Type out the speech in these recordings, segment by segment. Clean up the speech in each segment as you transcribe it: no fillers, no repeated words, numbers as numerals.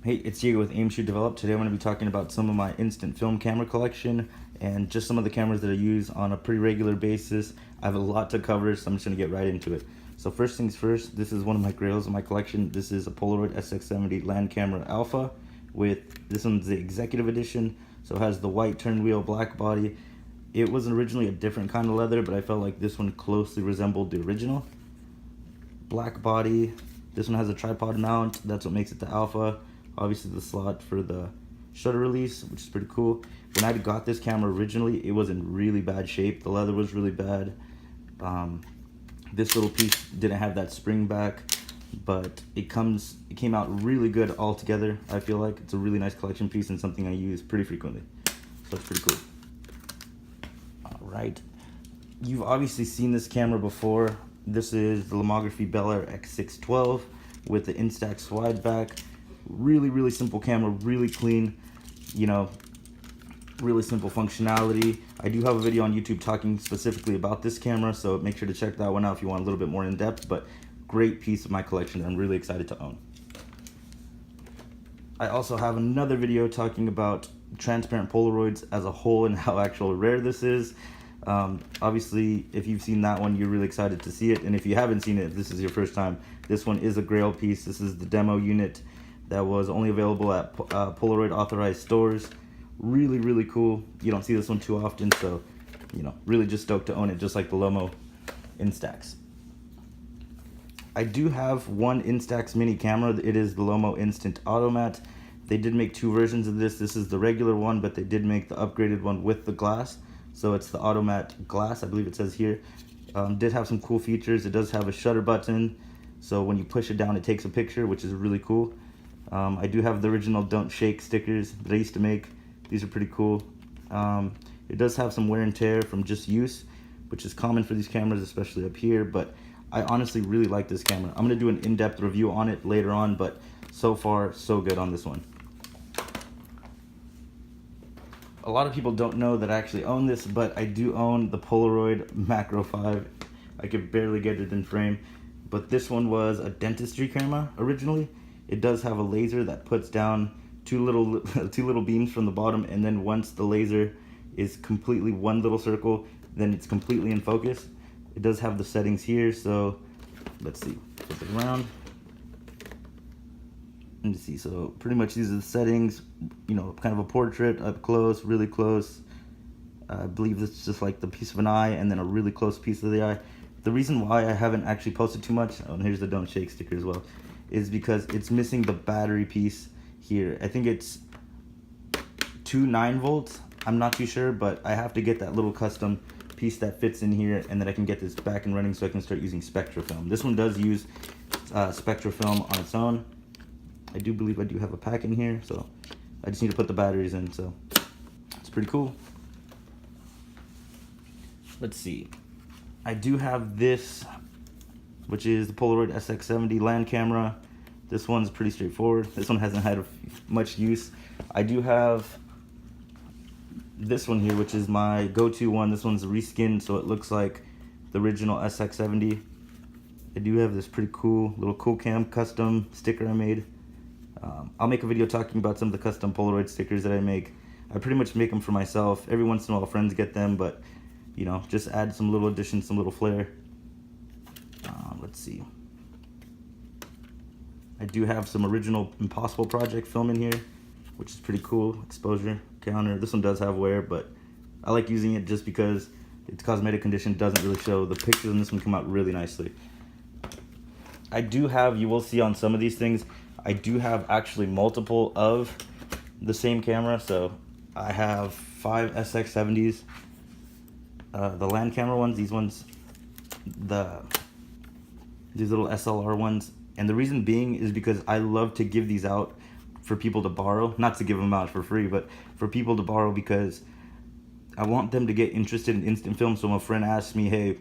Hey, it's Diego with Aim Shoot Develop. Today I'm going to be talking about some of my instant film camera collection and just some of the cameras that I use on a pretty regular basis. I have a lot to cover, so I'm just going to get right into it. So first things first, this is one of my grails in my collection. This is a Polaroid Sx-70 land camera alpha with, this one's the executive edition, so it has the white turn wheel, black body. It was originally a different kind of leather, but I felt like this one closely resembled the original. Black body, this one has a tripod mount, that's what makes it the alpha. Obviously the slot for the shutter release, which is pretty cool. When I got this camera originally, it was in really bad shape. The leather was really bad. This little piece didn't have that spring back, but it came out really good all together. I feel like it's a really nice collection piece and something I use pretty frequently. So it's pretty cool. All right, you've obviously seen this camera before. This is the Lomography Bel-Air X6-12 with the Instax wide back. Really simple camera, really clean, you know, really simple functionality. I do have a video on YouTube talking specifically about this camera, so make sure to check that one out if you want a little bit more in depth, but great piece of my collection that I'm really excited to own. I also have another video talking about transparent Polaroids as a whole and how actually rare this is. Obviously, if you've seen that one, you're really excited to see it, and if you haven't seen it, if this is your first time, this one is a grail piece. This is the demo unit that was only available at Polaroid authorized stores. Really cool. You don't see this one too often, so you know, really just stoked to own it, just like the Lomo Instax. I do have one Instax mini camera. It is the Lomo Instant Automat. They did make two versions of this. This is the regular one, but they did make the upgraded one with the glass. So it's the Automat glass, I believe it says here. Did have some cool features. It does have a shutter button, so when you push it down, it takes a picture, which is really cool. I do have the original Don't Shake stickers that I used to make. These are pretty cool. It does have some wear and tear from just use, which is common for these cameras, especially up here, but I honestly really like this camera. I'm going to do an in-depth review on it later on, but so far, so good on this one. A lot of people don't know that I actually own this, but I do own the Polaroid Macro 5. I could barely get it in frame, but this one was a dentistry camera originally. It does have a laser that puts down two little beams from the bottom, and then once the laser is completely one little circle, then it's completely in focus. It does have the settings here, so let's see, flip it around. Let me see, so pretty much these are the settings, you know, kind of a portrait, up close, really close. I believe this is just like the piece of an eye, and then a really close piece of the eye. The reason why I haven't actually posted too much, oh, and here's the Don't Shake sticker as well, is because it's missing the battery piece here. I think it's 2 9-volts. I'm not too sure, but I have to get that little custom piece that fits in here, and then I can get this back and running so I can start using Spectra film. This one does use Spectra film on its own. I do believe I do have a pack in here, so I just need to put the batteries in, so it's pretty cool. Let's see. I do have this, which is the Polaroid Sx-70 land camera. This one's pretty straightforward. This one hasn't had much use. I do have this one here, which is my go-to one. This one's reskinned, so it looks like the original Sx-70. I do have this pretty cool little Cool Cam custom sticker I made. I'll make a video talking about some of the custom Polaroid stickers that I make. I pretty much make them for myself. Every once in a while friends get them, but you know, just add some little additions, some little flair. Let's see. I do have some original Impossible Project film in here, which is pretty cool. Exposure counter. This one does have wear, but I like using it just because its cosmetic condition doesn't really show. The pictures in this one come out really nicely. I do have, you will see on some of these things, I do have actually multiple of the same camera. So I have 5 Sx-70s, the land camera ones, these ones, these little SLR ones. And the reason being is because I love to give these out for people to borrow. Not to give them out for free, but for people to borrow, because I want them to get interested in instant film. So when a friend asks me, hey,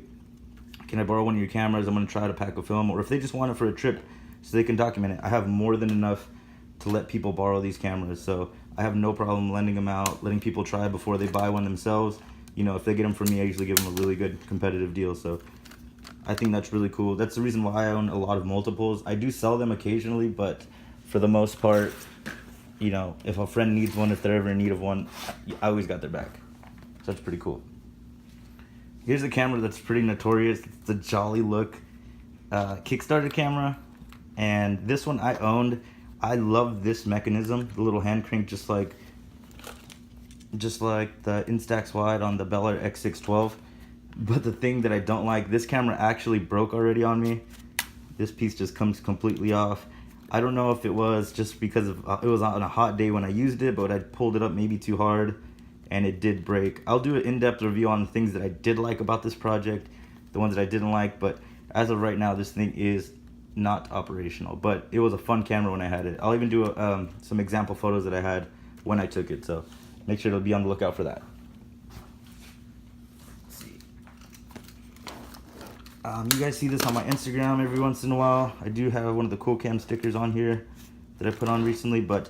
can I borrow one of your cameras? I'm going to try to pack a film. Or if they just want it for a trip so they can document it. I have more than enough to let people borrow these cameras. So I have no problem lending them out, letting people try before they buy one themselves. You know, if they get them from me, I usually give them a really good competitive deal. So I think that's really cool. That's the reason why I own a lot of multiples. I do sell them occasionally, but for the most part, you know, if a friend needs one, if they're ever in need of one, I always got their back. So that's pretty cool. Here's a camera that's pretty notorious. It's the Jolly Look Kickstarter camera, and this one I owned. I love this mechanism, the little hand crank, just like the Instax wide on the Bel-Air X6-12. But the thing that I don't like, this camera actually broke already on me. This piece just comes completely off. I don't know if it was just because of it was on a hot day when I used it, but I pulled it up maybe too hard and it did break. I'll do an in-depth review on the things that I did like about this project, the ones that I didn't like, but as of right now, this thing is not operational. But it was a fun camera when I had it. I'll even do some example photos that I had when I took it, so make sure to be on the lookout for that. Let's see. You guys see this on my Instagram every once in a while. I do have one of the Cool Cam stickers on here that I put on recently, but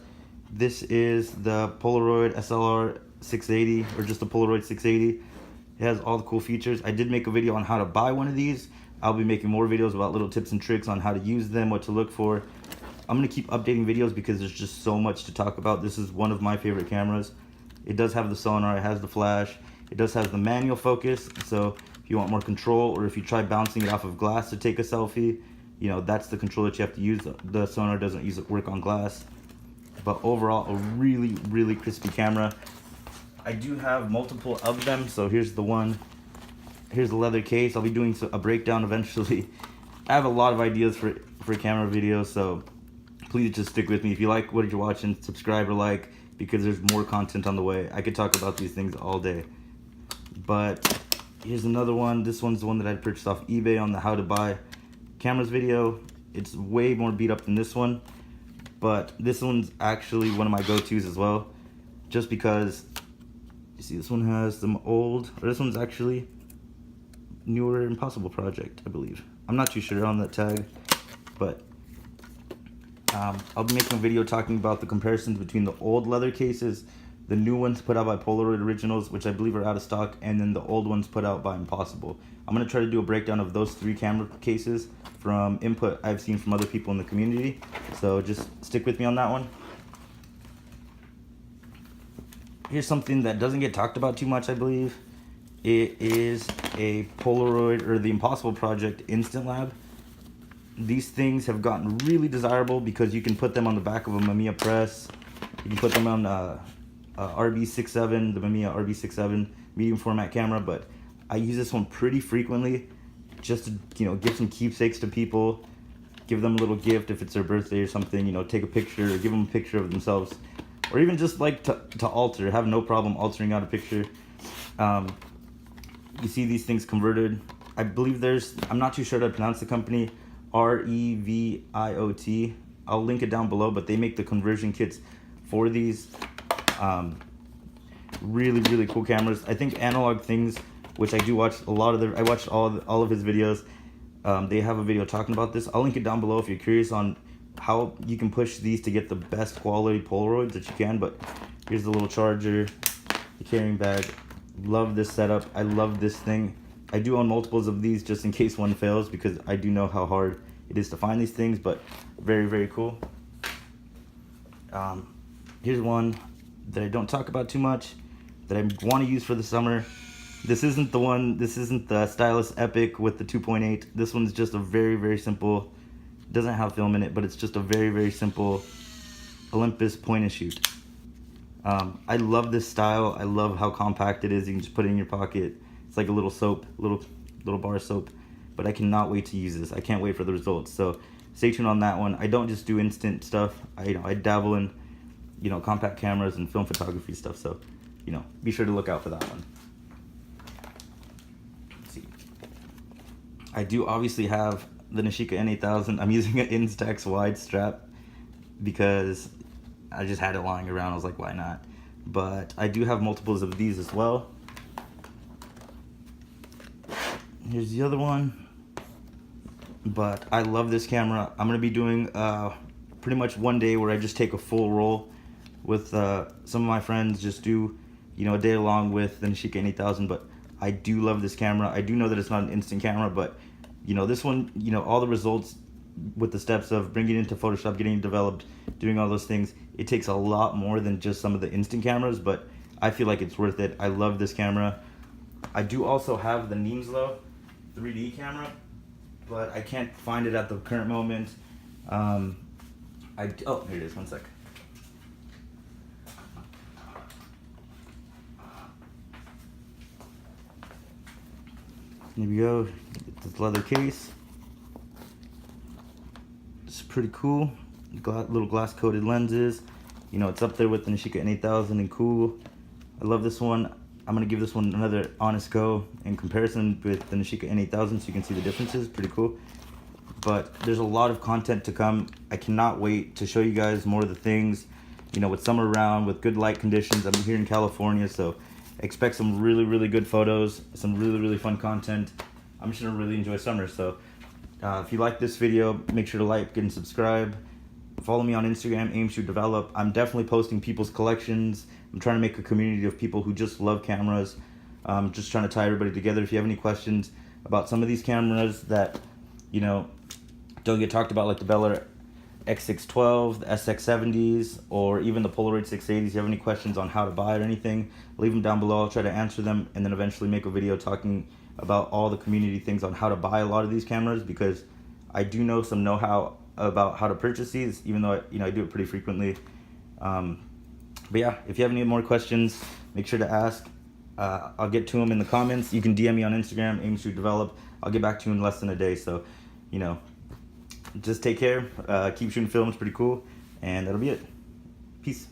this is the Polaroid SLR 680, or just the Polaroid 680. It has all the cool features. I did make a video on how to buy one of these. I'll be making more videos about little tips and tricks on how to use them, what to look for. I'm going to keep updating videos because there's just so much to talk about. This is one of my favorite cameras. It does have the sonar, it has the flash, it does have the manual focus, so if you want more control, or if you try bouncing it off of glass to take a selfie, you know, that's the control that you have to use. The sonar doesn't work on glass. But overall, a really, really crispy camera. I do have multiple of them, so here's the one. Here's the leather case. I'll be doing a breakdown eventually. I have a lot of ideas for camera videos, so please just stick with me. If you like what you're watching, subscribe or like, because there's more content on the way. I could talk about these things all day. But here's another one. This one's the one that I purchased off eBay on the how to buy cameras video. It's way more beat up than this one, but this one's actually one of my go-tos as well, just because you see this one has some old, or this one's actually newer Impossible project, I believe. I'm not too sure on that tag, but I'll be making a video talking about the comparisons between the old leather cases, the new ones put out by Polaroid Originals, which I believe are out of stock, and then the old ones put out by Impossible. I'm going to try to do a breakdown of those three camera cases from input I've seen from other people in the community, so just stick with me on that one. Here's something that doesn't get talked about too much, I believe. It is a Polaroid, or the Impossible Project Instant Lab. These things have gotten really desirable because you can put them on the back of a Mamiya press. You can put them on RB67, the Mamiya RB67 medium format camera, but I use this one pretty frequently just to, you know, give some keepsakes to people, give them a little gift if it's their birthday or something, you know, take a picture, or give them a picture of themselves, or even just like to alter, have no problem altering out a picture. You see these things converted. I believe I'm not too sure how to pronounce the company, REVIOT. I'll link it down below, but they make the conversion kits for these. Really, really cool cameras. I think Analog Things, which I do watch a lot of I watched all of his videos. They have a video talking about this. I'll link it down below if you're curious on how you can push these to get the best quality Polaroids that you can. But here's the little charger, the carrying bag. Love this setup. I love this thing. I do own multiples of these just in case one fails, because I do know how hard it is to find these things, but very, very cool. Here's one that I don't talk about too much, that I want to use for the summer. This isn't the Stylus Epic with the 2.8. This one's just a very, very simple, doesn't have film in it, but it's just a very, very simple Olympus point and shoot. I love this style. I love how compact it is. You can just put it in your pocket. It's like a little soap, little bar soap. But I cannot wait to use this. I can't wait for the results. So stay tuned on that one. I don't just do instant stuff. I dabble in, you know, compact cameras and film photography stuff. So, you know, be sure to look out for that one. Let's see. I do obviously have the Nishika N8000. I'm using an Instax wide strap because I just had it lying around. I was like, why not? But I do have multiples of these as well. Here's the other one. But I love this camera. I'm going to be doing pretty much one day where I just take a full roll with some of my friends. Just do, you know, a day along with the Nishika N8000. But I do love this camera. I do know that it's not an instant camera, but, you know, this one, you know, all the results with the steps of bringing it into Photoshop, getting it developed, doing all those things, it takes a lot more than just some of the instant cameras, but I feel like it's worth it. I love this camera. I do also have the Nimslo 3D camera, but I can't find it at the current moment. Oh, here it is, one sec. Here we go, get this leather case. It's pretty cool. Little glass coated lenses. You know, it's up there with the Nichika N8000 and cool. I love this one. I'm gonna give this one another honest go in comparison with the Nichika N8000 so you can see the differences. Pretty cool. But there's a lot of content to come. I cannot wait to show you guys more of the things. You know, with summer around, with good light conditions. I'm here in California, so expect some really good photos, some really fun content. I'm just gonna really enjoy summer. So if you like this video, make sure to like and subscribe. Follow me on Instagram, aim-shoot-develop. I'm definitely posting people's collections. I'm trying to make a community of people who just love cameras. Just trying to tie everybody together. If you have any questions about some of these cameras that, you know, don't get talked about, like the Bel-Air X6-12, the Sx-70s, or even the Polaroid 680s, if you have any questions on how to buy it or anything, leave them down below. I'll try to answer them and then eventually make a video talking about all the community things on how to buy a lot of these cameras, because I do know some know-how about how to purchase these, even though I do it pretty frequently. But yeah, if you have any more questions, make sure to ask. I'll get to them in the comments. You can DM me on Instagram, aim-shoot-develop. I'll get back to you in less than a day. So, you know, just take care. Keep shooting film. It's pretty cool. And that'll be it. Peace.